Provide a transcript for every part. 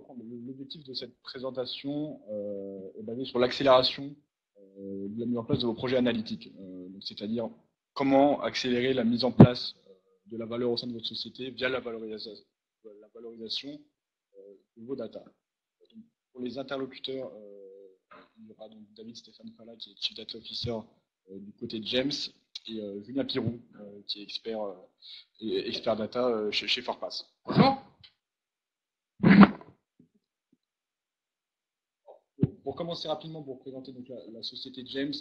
reprendre. L'objectif de cette présentation est basé sur l'accélération de la mise en place de vos projets analytiques. C'est-à-dire comment accélérer la mise en place de la valeur au sein de votre société via la valorisation de vos data. Donc, pour les interlocuteurs, il y aura donc David Stéphane Falla, qui est Chief Data Officer du côté de James, et Julien Pirou, qui est expert data chez Forpass. Bonjour. Pour commencer rapidement, pour présenter donc la société James,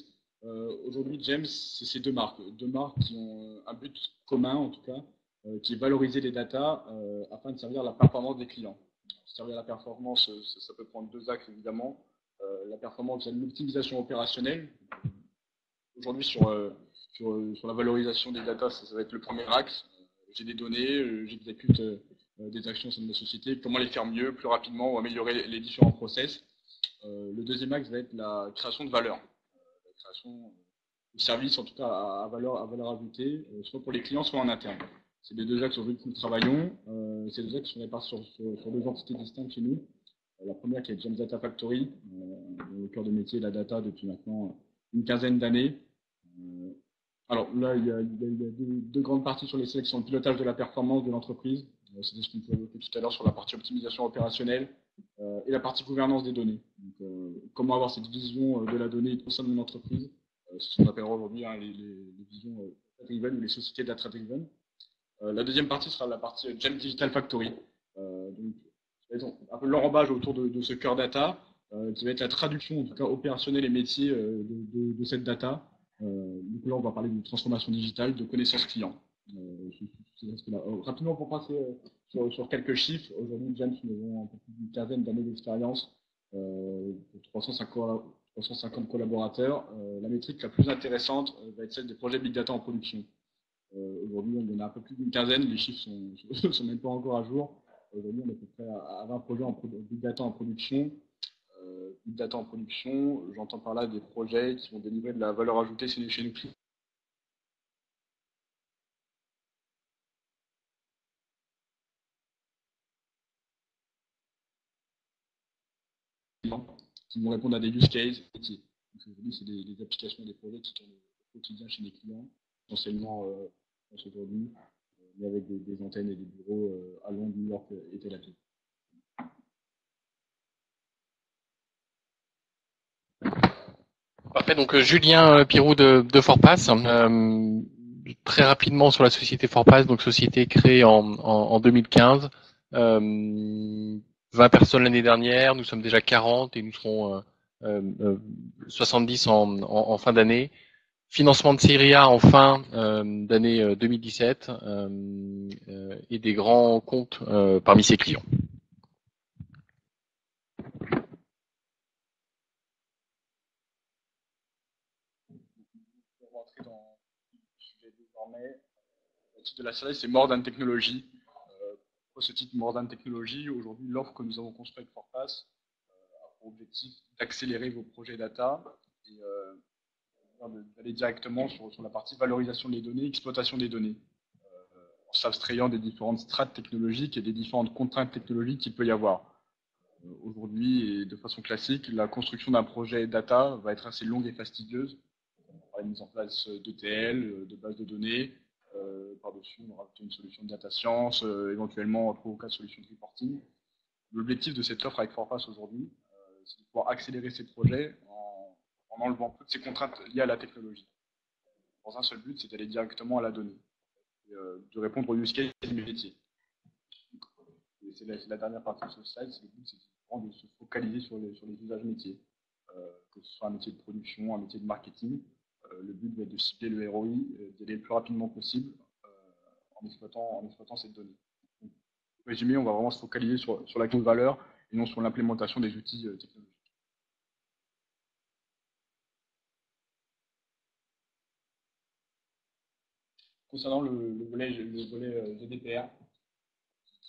aujourd'hui James, c'est ces deux marques qui ont un but commun en tout cas, qui est valoriser les data afin de servir la performance des clients. Servir la performance, ça peut prendre deux axes évidemment. La performance via l'optimisation opérationnelle. Aujourd'hui sur la valorisation des data, ça va être le premier axe. J'ai des données, j'exécute des actions au sein de ma société, comment les faire mieux, plus rapidement ou améliorer les différents process. Le deuxième axe va être la création de valeur, la création de services en tout cas à valeur ajoutée, soit pour les clients, soit en interne. C'est les deux axes sur lesquels nous travaillons. Ces deux axes sont répartis sur deux entités distinctes chez nous. La première qui est James Data Factory, le cœur de métier de la data depuis maintenant une quinzaine d'années. Alors là, il y a deux grandes parties sur les sélections, le pilotage de la performance de l'entreprise. C'était ce qu'on peut évoquer tout à l'heure sur la partie optimisation opérationnelle et la partie gouvernance des données. Donc, comment avoir cette vision de la donnée au sein de mon entreprise, c'est ce qu'on appellera aujourd'hui les visions data-driven ou les sociétés data-driven. La deuxième partie sera la partie James Digital Factory. Donc, un peu l'enrobage autour de ce cœur data, qui va être la traduction, en tout cas opérationnelle et métier de cette data. Donc là, on va parler de transformation digitale, de connaissances clients. Rapidement, pour passer sur quelques chiffres, aujourd'hui, James, nous avons un peu plus d'une quinzaine d'années d'expérience, 350 collaborateurs. La métrique la plus intéressante va être celle des projets Big Data en production. Aujourd'hui, on en a un peu plus d'une quinzaine, les chiffres ne sont même pas encore à jour. Aujourd'hui, on est à peu près à 20 projets en Big Data en production. Big Data en production, j'entends par là des projets qui vont délivrer de la valeur ajoutée chez nos clients. Qui vont répondre à des use cases métiers. Aujourd'hui, c'est des applications et des projets qui tournent au quotidien chez les clients, essentiellement aujourd'hui, mais avec des antennes et des bureaux à Londres, New York et Tel Aviv. Parfait, donc Julien Pirou de Forpass. Très rapidement sur la société Forpass, donc société créée en 2015. 20 personnes l'année dernière, nous sommes déjà 40 et nous serons 70 en fin d'année. Financement de série A en fin d'année 2017 et des grands comptes parmi ses clients. Pour rentrer dans le sujet désormais, le titre de la série, c'est Modern Technology. Pour ce titre Modern Technology, aujourd'hui, l'offre que nous avons construite avec Forpass a pour objectif d'accélérer vos projets data et d'aller directement sur la partie valorisation des données, exploitation des données, en s'abstrayant des différentes strates technologiques et des différentes contraintes technologiques qu'il peut y avoir. Aujourd'hui, et de façon classique, la construction d'un projet data va être assez longue et fastidieuse. La mise en place d'ETL, de bases de données. Par-dessus, on aura une solution de data science, éventuellement 3 ou 4 solutions de reporting. L'objectif de cette offre avec Forpass aujourd'hui, c'est de pouvoir accélérer ces projets en enlevant toutes ces contraintes liées à la technologie. Dans un seul but, c'est d'aller directement à la donnée, et de répondre aux use cases métiers. C'est la dernière partie de ce slide, le but, c'est vraiment de se focaliser sur les usages métiers, que ce soit un métier de production, un métier de marketing. Le but va être de cibler le ROI, d'aller le plus rapidement possible en exploitant cette donnée. Donc, pour résumer, on va vraiment se focaliser sur la clé de valeur et non sur l'implémentation des outils technologiques. Concernant le volet GDPR,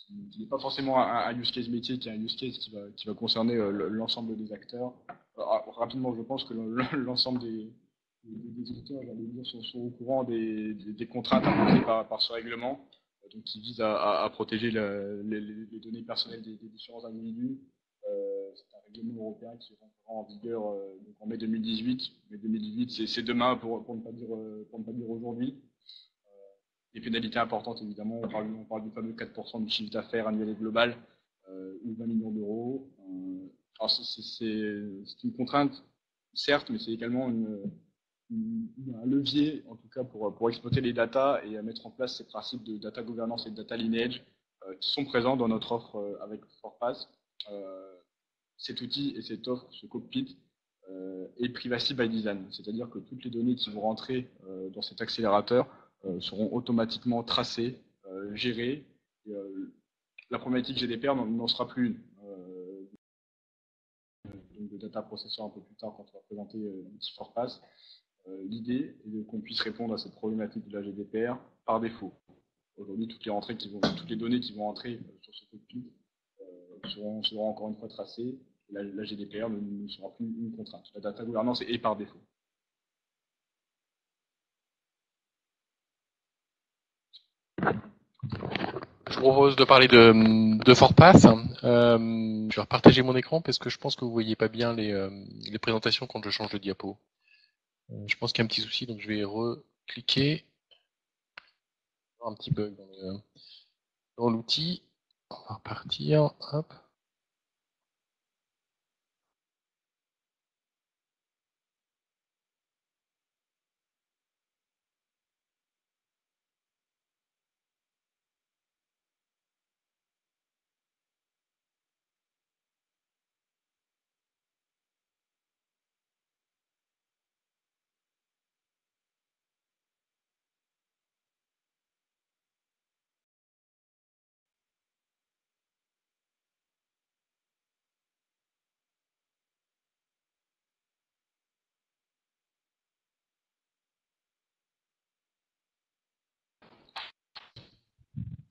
qui n'est pas forcément un use case métier, qui est un use case qui va concerner l'ensemble des acteurs. Rapidement, je pense que l'ensemble des éditeurs, j'allais dire, sont au courant des contraintes imposées par ce règlement. donc qui vise à protéger les données personnelles des différents individus. C'est un règlement européen qui rentrera en vigueur donc en mai 2018. Mai 2018, c'est demain pour ne pas dire aujourd'hui. Des pénalités importantes, évidemment. On parle du fameux 4% du chiffre d'affaires annuel et global, ou 20 millions d'euros. Alors c'est une contrainte, certes, mais c'est également un levier, en tout cas, pour exploiter les data et à mettre en place ces principes de data governance et de data lineage qui sont présents dans notre offre avec ForPass. Cet outil et cette offre, ce cockpit, est privacy by design, c'est-à-dire que toutes les données qui vont rentrer dans cet accélérateur seront automatiquement tracées, gérées. Et, la problématique GDPR n'en sera plus une. Donc de data processor un peu plus tard quand on va présenter l'outil ForPass. L'idée est qu'on puisse répondre à cette problématique de la GDPR par défaut. Aujourd'hui, toutes les données qui vont entrer sur ce cockpit seront encore une fois tracées. La GDPR ne sera plus une contrainte. La data gouvernance est par défaut. Je vous propose de parler de ForPass. Je vais repartager mon écran parce que je pense que vous voyez pas bien les présentations quand je change de diapo. Je pense qu'il y a un petit souci, donc je vais recliquer. Un petit bug dans l'outil. On va repartir. Hop.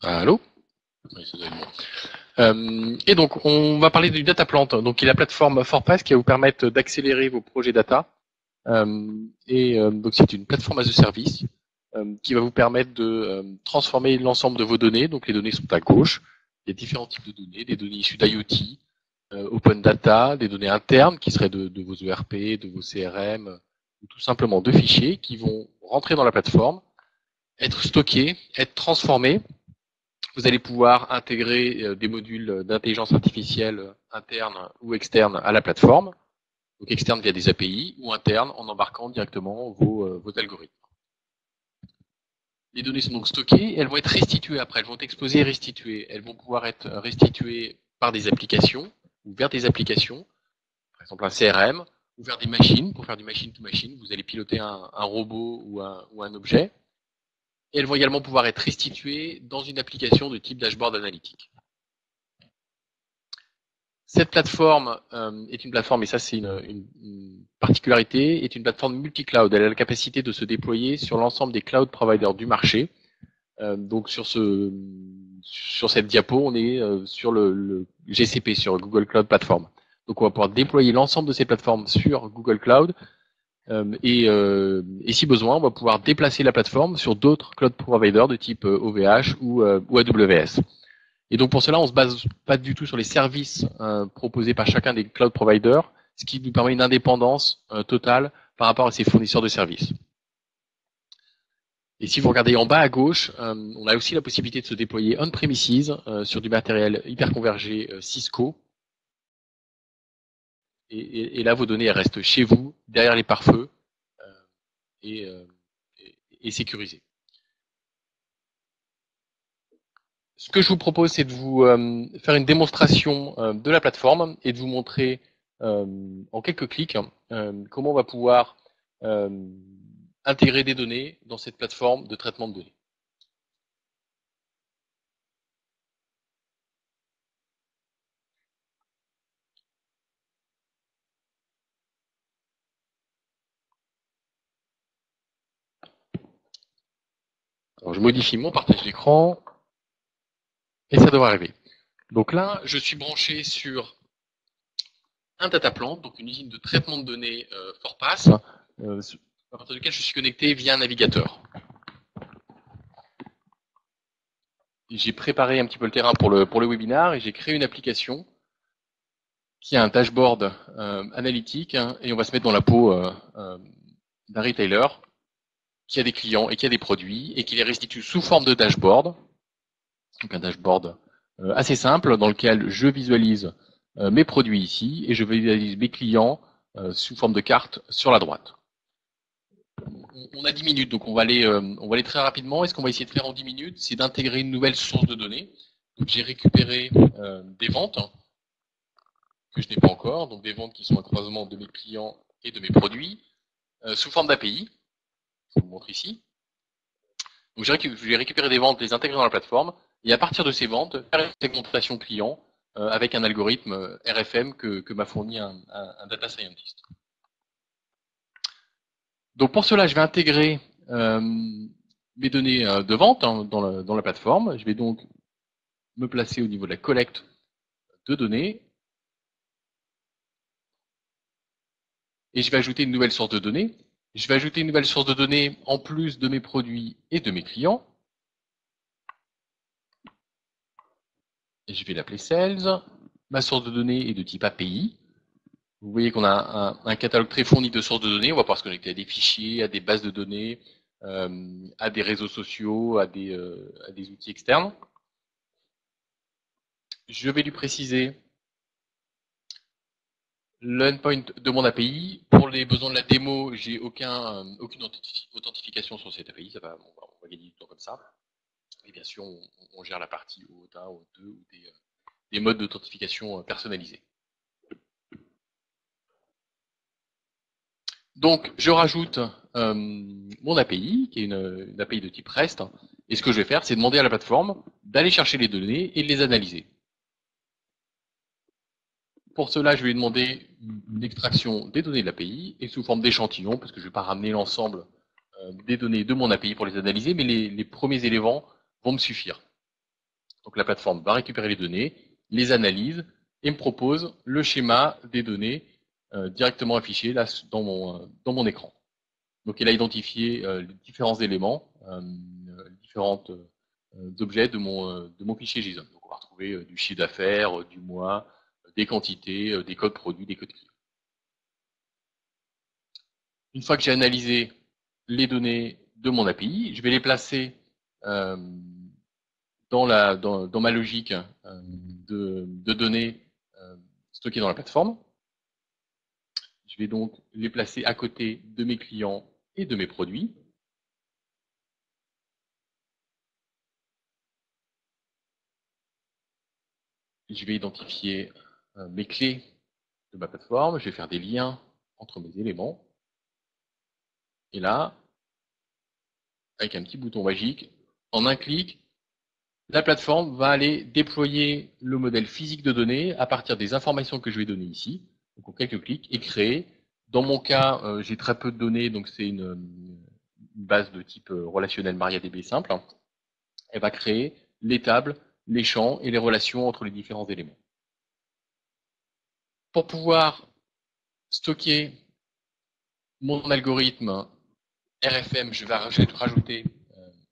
Allô? Oui, ça doit être bon. Et donc, on va parler du data plant, donc qui est la plateforme ForPass qui va vous permettre d'accélérer vos projets data. Donc, c'est une plateforme as a service qui va vous permettre de transformer l'ensemble de vos données. Donc, les données sont à gauche. Il y a différents types de données, des données issues d'IoT, open data, des données internes qui seraient de vos ERP, de vos CRM, ou tout simplement de fichiers qui vont rentrer dans la plateforme, être stockés, être transformés. Vous allez pouvoir intégrer des modules d'intelligence artificielle interne ou externe à la plateforme, donc externe via des API ou interne en embarquant directement vos algorithmes. Les données sont donc stockées, elles vont être restituées après, elles vont être exposées et restituées. Elles vont pouvoir être restituées par des applications ou vers des applications, par exemple un CRM, ou vers des machines, pour faire du machine to machine. Vous allez piloter un robot ou un objet. Et elles vont également pouvoir être restituées dans une application de type dashboard analytique. Cette plateforme est une plateforme, et ça c'est une particularité, est une plateforme multi-cloud. Elle a la capacité de se déployer sur l'ensemble des cloud providers du marché. Donc sur cette diapo, on est sur le GCP, sur Google Cloud Platform. Donc on va pouvoir déployer l'ensemble de ces plateformes sur Google Cloud. Et si besoin, on va pouvoir déplacer la plateforme sur d'autres cloud providers de type OVH ou AWS. Et donc pour cela, on se base pas du tout sur les services proposés par chacun des cloud providers, ce qui nous permet une indépendance totale par rapport à ces fournisseurs de services. Et si vous regardez en bas à gauche, on a aussi la possibilité de se déployer on-premises sur du matériel hyperconvergé Cisco. Et là, vos données elles restent chez vous, derrière les pare-feux, et sécurisées. Ce que je vous propose, c'est de vous faire une démonstration de la plateforme et de vous montrer en quelques clics comment on va pouvoir intégrer des données dans cette plateforme de traitement de données. Alors, je modifie mon partage d'écran et ça devrait arriver. Donc là, je suis branché sur un data plant, donc une usine de traitement de données ForPass, à partir duquel je suis connecté via un navigateur. j'ai préparé un petit peu le terrain pour le webinar et j'ai créé une application qui a un dashboard analytique, hein, et on va se mettre dans la peau d'un retailer qui a des clients et qui a des produits et qui les restitue sous forme de dashboard. Donc un dashboard assez simple dans lequel je visualise mes produits ici et je visualise mes clients sous forme de carte sur la droite. On a 10 minutes, donc on va aller très rapidement. Et ce qu'on va essayer de faire en 10 minutes, c'est d'intégrer une nouvelle source de données. Donc j'ai récupéré des ventes que je n'ai pas encore, donc des ventes qui sont un croisement de mes clients et de mes produits, sous forme d'API. Je vous le montre ici. Donc je vais récupérer des ventes, les intégrer dans la plateforme, et à partir de ces ventes, faire une segmentation client avec un algorithme RFM que m'a fourni un data scientist. Donc pour cela, je vais intégrer mes données de vente dans la plateforme. Je vais donc me placer au niveau de la collecte de données. Et je vais ajouter une nouvelle source de données. Je vais ajouter une nouvelle source de données en plus de mes produits et de mes clients. Et je vais l'appeler Sales. Ma source de données est de type API. Vous voyez qu'on a un catalogue très fourni de sources de données. On va pouvoir se connecter à des fichiers, à des bases de données, à des réseaux sociaux, à des outils externes. Je vais lui préciser l'endpoint de mon API. Pour les besoins de la démo, j'ai aucune authentification sur cette API. On va gagner du temps comme ça. Et bien sûr, on gère la partie OAuth1, OAuth2 ou des modes d'authentification personnalisés. Donc, je rajoute mon API, qui est une API de type REST. Et ce que je vais faire, c'est demander à la plateforme d'aller chercher les données et de les analyser. Pour cela, je vais lui demander une extraction des données de l'API et sous forme d'échantillon, parce que je ne vais pas ramener l'ensemble des données de mon API pour les analyser, mais les premiers éléments vont me suffire. Donc la plateforme va récupérer les données, les analyse et me propose le schéma des données directement affiché là dans mon écran. Donc elle a identifié les différents éléments, les différents objets de mon fichier JSON. Donc on va retrouver du chiffre d'affaires, du mois, des quantités, des codes produits, des codes clients. Une fois que j'ai analysé les données de mon API, je vais les placer dans ma logique de données stockées dans la plateforme. Je vais donc les placer à côté de mes clients et de mes produits. Je vais identifier mes clés de ma plateforme. Je vais faire des liens entre mes éléments. Et là, avec un petit bouton magique, en un clic, la plateforme va aller déployer le modèle physique de données à partir des informations que je vais donner ici. Donc en quelques clics, et créer. Dans mon cas, j'ai très peu de données, donc c'est une base de type relationnel MariaDB simple. Elle va créer les tables, les champs et les relations entre les différents éléments. Pour pouvoir stocker mon algorithme RFM, je vais rajouter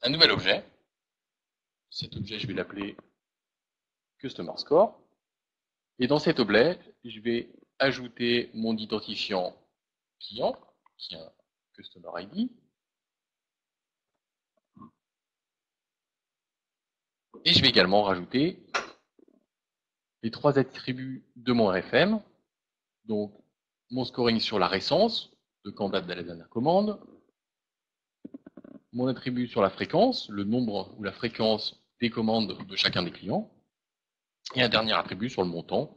un nouvel objet. Cet objet, je vais l'appeler Customer Score. Et dans cet objet, je vais ajouter mon identifiant client, qui est un Customer ID. Et je vais également rajouter les 3 attributs de mon RFM. Donc, mon scoring sur la récence, de quand date de la dernière commande, mon attribut sur la fréquence, le nombre ou la fréquence des commandes de chacun des clients, et un dernier attribut sur le montant.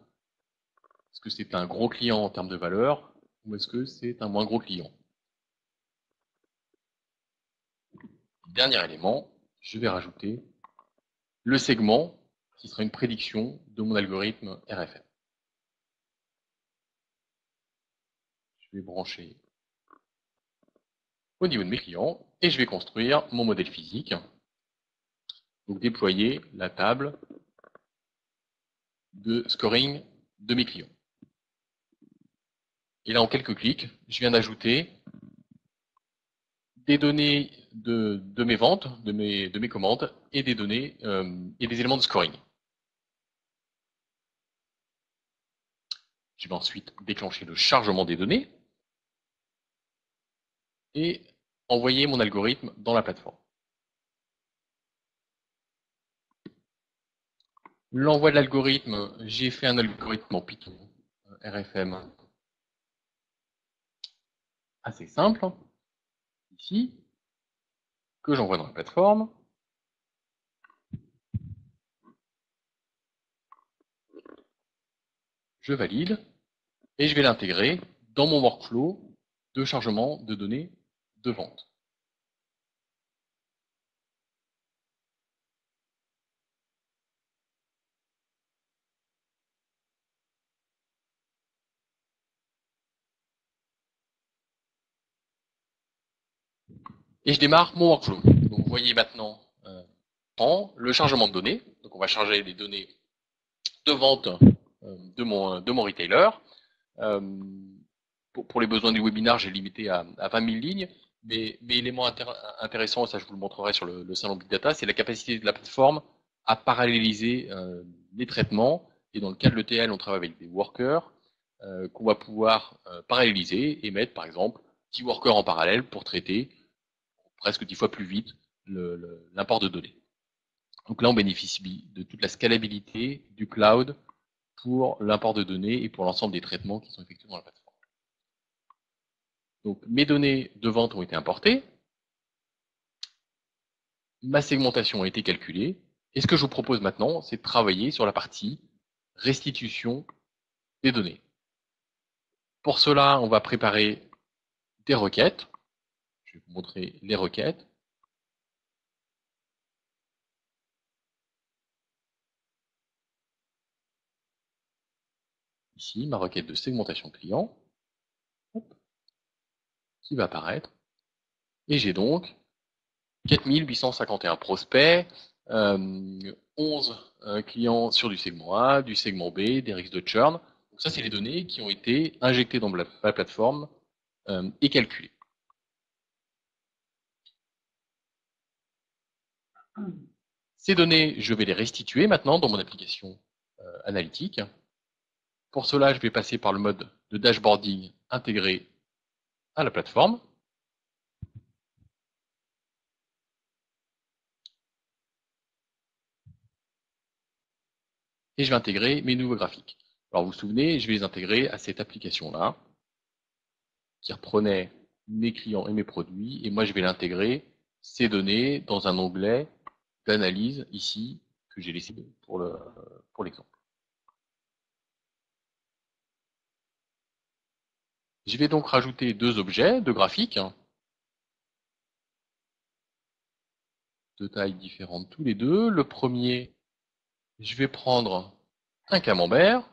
Est-ce que c'est un gros client en termes de valeur ou est-ce que c'est un moins gros client? Dernier élément, je vais rajouter le segment qui sera une prédiction de mon algorithme RFM. Je vais brancher au niveau de mes clients et je vais construire mon modèle physique. Donc déployer la table de scoring de mes clients. Et là, en quelques clics, je viens d'ajouter des données de mes ventes, de mes commandes, et des données et des éléments de scoring. Je vais ensuite déclencher le chargement des données et envoyer mon algorithme dans la plateforme. L'envoi de l'algorithme, j'ai fait un algorithme en Python, RFM, assez simple, ici, que j'envoie dans la plateforme. Je valide et je vais l'intégrer dans mon workflow de chargement de données de vente. Et je démarre mon workflow. Donc vous voyez maintenant le chargement de données. Donc on va charger les données de vente de mon retailer. Pour les besoins du webinaire, j'ai limité à 20 000 lignes. Mais élément intéressant, et ça je vous le montrerai sur le salon Big Data, c'est la capacité de la plateforme à paralléliser les traitements. Et dans le cas de l'ETL, on travaille avec des workers qu'on va pouvoir paralléliser et mettre par exemple 10 workers en parallèle pour traiter presque 10 fois plus vite l'import de données. Donc là, on bénéficie de toute la scalabilité du cloud pour l'import de données et pour l'ensemble des traitements qui sont effectués dans la plateforme. Donc mes données de vente ont été importées, ma segmentation a été calculée, et ce que je vous propose maintenant, c'est de travailler sur la partie restitution des données. Pour cela, on va préparer des requêtes. Je vais vous montrer les requêtes. Ici, ma requête de segmentation client, qui va apparaître. Et j'ai donc 4851 prospects, 11 clients sur du segment A, du segment B, des risques de churn. Donc ça, c'est les données qui ont été injectées dans la plateforme et calculées. Ces données, je vais les restituer maintenant dans mon application analytique. Pour cela, je vais passer par le mode de dashboarding intégré à la plateforme. Et je vais intégrer mes nouveaux graphiques. Alors vous vous souvenez, je vais les intégrer à cette application-là, qui reprenait mes clients et mes produits, et moi je vais l'intégrer, ces données, dans un onglet d'analyse ici, que j'ai laissé pour l'exemple. Je vais donc rajouter deux objets, deux graphiques, de tailles différentes tous les deux. Le premier, je vais prendre un camembert,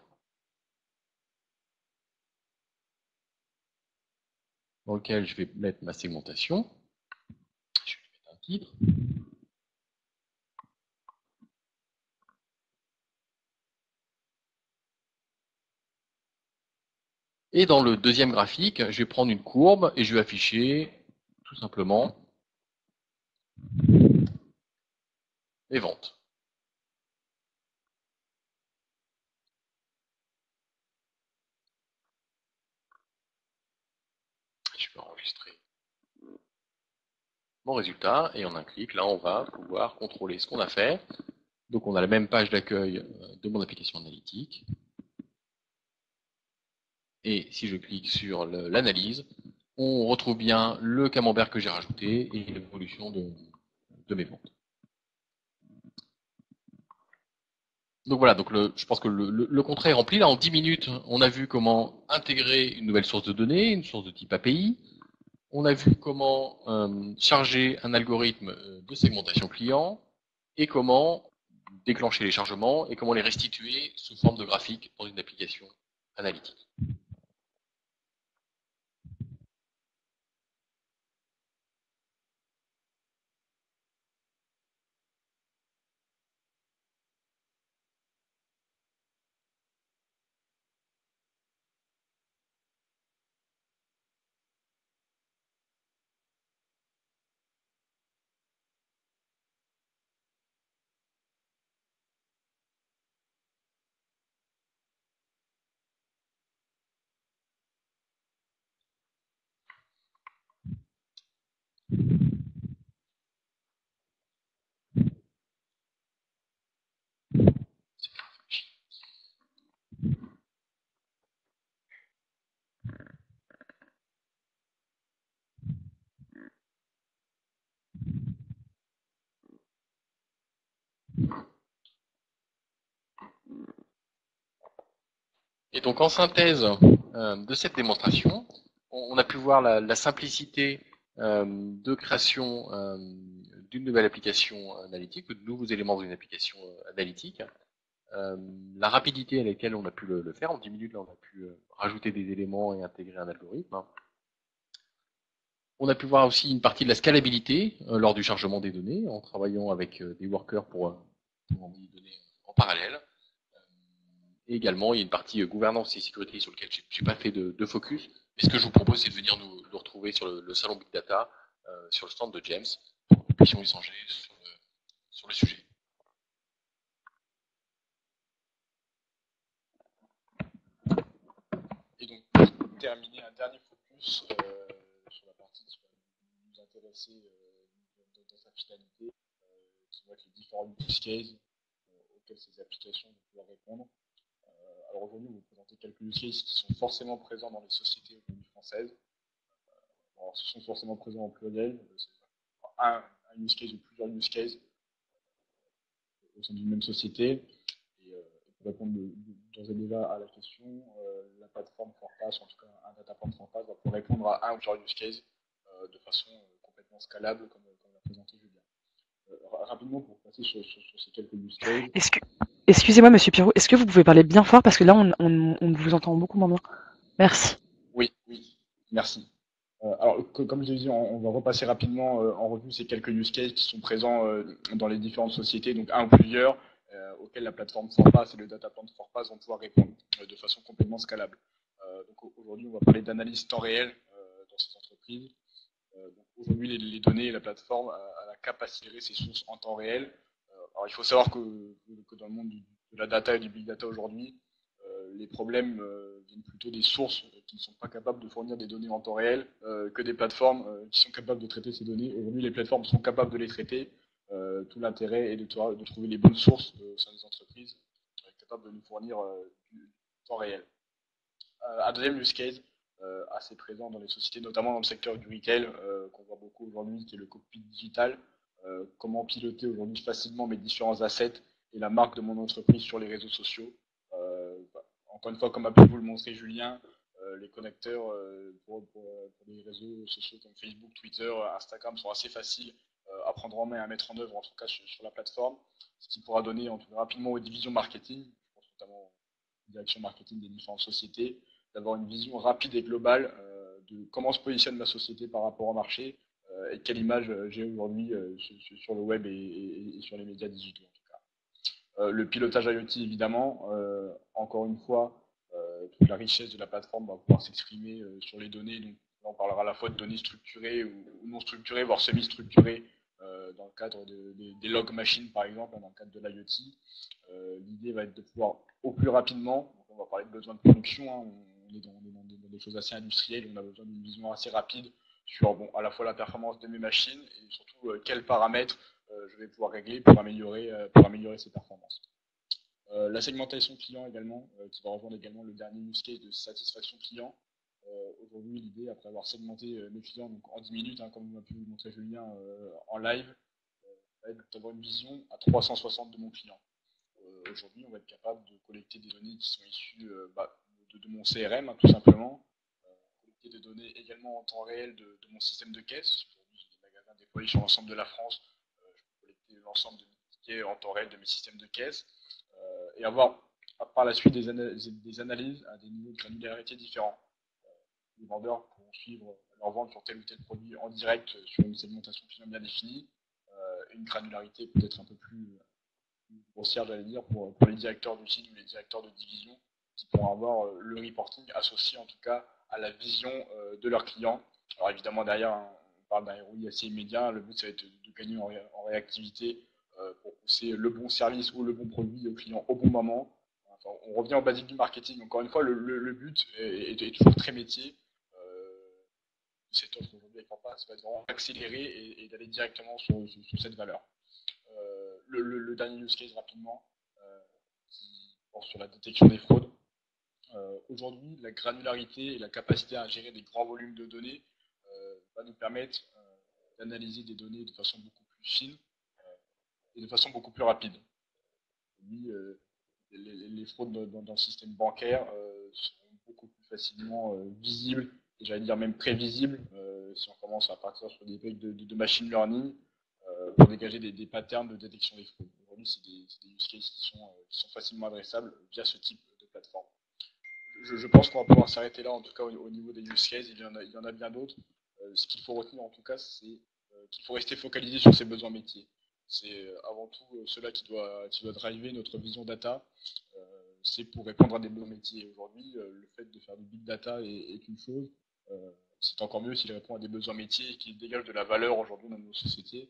dans lequel je vais mettre ma segmentation. Je vais mettre un titre. Et dans le deuxième graphique, je vais prendre une courbe et je vais afficher tout simplement les ventes. Je vais enregistrer mon résultat et en un clic, là, on va pouvoir contrôler ce qu'on a fait. Donc, on a la même page d'accueil de mon application analytique. Et si je clique sur l'analyse, on retrouve bien le camembert que j'ai rajouté et l'évolution de mes ventes. Donc voilà, donc je pense que le contrat est rempli. Là, en 10 minutes, on a vu comment intégrer une nouvelle source de données, une source de type API. On a vu comment charger un algorithme de segmentation client et comment déclencher les chargements et comment les restituer sous forme de graphique dans une application analytique. Et donc en synthèse de cette démonstration, on a pu voir la simplicité de création d'une nouvelle application analytique ou de nouveaux éléments d'une application analytique, la rapidité à laquelle on a pu le faire. En 10 minutes, là, on a pu rajouter des éléments et intégrer un algorithme. On a pu voir aussi une partie de la scalabilité lors du chargement des données, en travaillant avec des workers pour envoyer des données en parallèle. Et également, il y a une partie gouvernance et sécurité sur laquelle j'ai pas fait de focus. Mais ce que je vous propose, c'est de venir nous retrouver sur le salon Big Data, sur le stand de James, pour que nous puissions échanger sur le sujet. Et donc, pour terminer, un dernier focus sur la partie qui va nous intéresser dans sa finalité, qui va être les différents use cases auxquels ces applications vont pouvoir répondre. Alors aujourd'hui, on va vous présenter quelques use cases qui sont forcément présents dans les sociétés aujourd'hui françaises. Alors, ce sont forcément présents en pluriel. C'est un use case ou plusieurs use cases au sein d'une même société. Et pour répondre d'ores et déjà à la question, la plateforme Forpass, en tout cas un data platform Forpass, va pouvoir répondre à un ou plusieurs use cases de façon complètement scalable, comme l'a présenté Julien. Rapidement, pour passer sur ces quelques use cases. Excusez-moi, Monsieur Pirot, est-ce que vous pouvez parler bien fort parce que là, on vous entend beaucoup moins bien. Merci. Oui, merci. Alors, comme je l'ai dit, on va repasser rapidement en revue ces quelques use cases qui sont présents dans les différentes sociétés, donc un ou plusieurs, auxquels la plateforme Forpass et le data platform Forpass vont pouvoir répondre de façon complètement scalable. Donc aujourd'hui, on va parler d'analyse temps réel dans ces entreprises. Aujourd'hui, les données, la plateforme a la capacité de gérer ces sources en temps réel. Alors, il faut savoir que dans le monde de la data et du big data aujourd'hui, les problèmes viennent plutôt des sources qui ne sont pas capables de fournir des données en temps réel que des plateformes qui sont capables de traiter ces données. Aujourd'hui, les plateformes sont capables de les traiter. Tout l'intérêt est de trouver les bonnes sources au sein des entreprises capables de nous fournir du temps réel. Un deuxième use case assez présent dans les sociétés, notamment dans le secteur du retail, qu'on voit beaucoup aujourd'hui, qui est le cockpit digital. Comment piloter aujourd'hui facilement mes différents assets et la marque de mon entreprise sur les réseaux sociaux. Encore une fois, comme a pu vous le montrer Julien, les connecteurs pour les réseaux sociaux comme Facebook, Twitter, Instagram sont assez faciles à prendre en main et à mettre en œuvre, en tout cas sur la plateforme, ce qui pourra donner en tout cas, rapidement aux divisions marketing, je pense notamment aux directions marketing des différentes sociétés, d'avoir une vision rapide et globale de comment se positionne ma société par rapport au marché et quelle image j'ai aujourd'hui sur le web et sur les médias digitaux en tout cas. Le pilotage IoT évidemment, encore une fois, toute la richesse de la plateforme va pouvoir s'exprimer sur les données. Donc, là, on parlera à la fois de données structurées ou non structurées, voire semi-structurées, dans le cadre des log machines, par exemple, dans le cadre de l'IoT. L'idée va être de pouvoir, au plus rapidement, donc on va parler de besoins de production, hein, on est dans des choses assez industrielles, on a besoin d'une vision assez rapide sur à la fois la performance de mes machines et surtout quels paramètres je vais pouvoir régler pour améliorer ces performances. La segmentation client également, qui va rejoindre également le dernier use case de satisfaction client. Aujourd'hui, l'idée, après avoir segmenté mes clients donc en 10 minutes, hein, comme on a pu vous montrer Julien en live, va être d'avoir une vision à 360 de mon client. Aujourd'hui, on va être capable de collecter des données qui sont issues de mon CRM, hein, tout simplement. Collecter des données également en temps réel de mon système de caisse. Aujourd'hui, j'ai des magasins déployés sur l'ensemble de la France. Je peux collecter l'ensemble de mes tickets en temps réel de mes systèmes de caisse. Et avoir par la suite des analyses à des niveaux de granularité différents. Les vendeurs pourront suivre leur vente sur tel ou tel produit en direct sur une segmentation client bien définie. Une granularité peut-être un peu plus grossière, j'allais dire, pour les directeurs du site ou les directeurs de division qui pourront avoir le reporting associé en tout cas à la vision de leurs clients. Alors évidemment derrière, hein, on parle d'un ROI assez immédiat, le but ça va être de gagner en réactivité pour pousser le bon service ou le bon produit au client au bon moment. Enfin, on revient au basique du marketing, encore une fois le but est toujours très métier. Cette offre aujourd'hui avec Forpass va être vraiment accélérer et d'aller directement sur cette valeur. Le dernier use case rapidement, qui porte sur la détection des fraudes. Aujourd'hui, la granularité et la capacité à gérer des grands volumes de données va nous permettre d'analyser des données de façon beaucoup plus fine et de façon beaucoup plus rapide. Les fraudes dans le système bancaire seront beaucoup plus facilement visibles, et j'allais dire même prévisibles, si on commence à partir sur des briques de machine learning, pour dégager des patterns de détection des fraudes. Aujourd'hui, c'est des use cases qui sont facilement adressables via ce type de plateforme. Je pense qu'on va pouvoir s'arrêter là, en tout cas au niveau des use cases. Il y en a bien d'autres. Ce qu'il faut retenir, en tout cas, c'est qu'il faut rester focalisé sur ses besoins métiers. C'est avant tout cela qui doit driver notre vision data. C'est pour répondre à des besoins métiers. Aujourd'hui, le fait de faire du big data est une chose. C'est encore mieux s'il répond à des besoins métiers et qu'il dégage de la valeur aujourd'hui dans nos sociétés.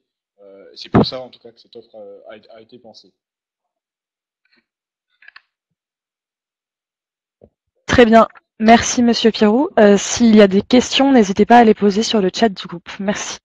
C'est pour ça, en tout cas, que cette offre a été pensée. Très bien. Merci, Monsieur Pirou. S'il y a des questions, n'hésitez pas à les poser sur le chat du groupe. Merci.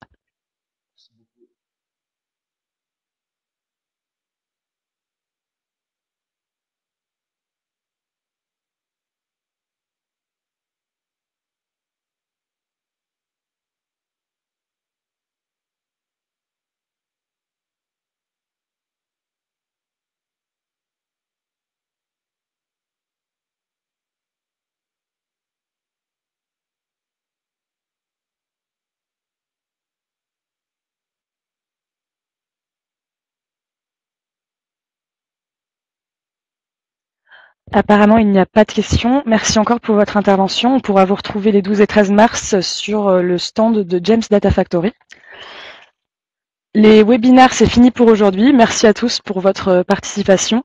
Apparemment, il n'y a pas de questions. Merci encore pour votre intervention. On pourra vous retrouver les 12 et 13 mars sur le stand de James Data Factory. Les webinaires, c'est fini pour aujourd'hui. Merci à tous pour votre participation.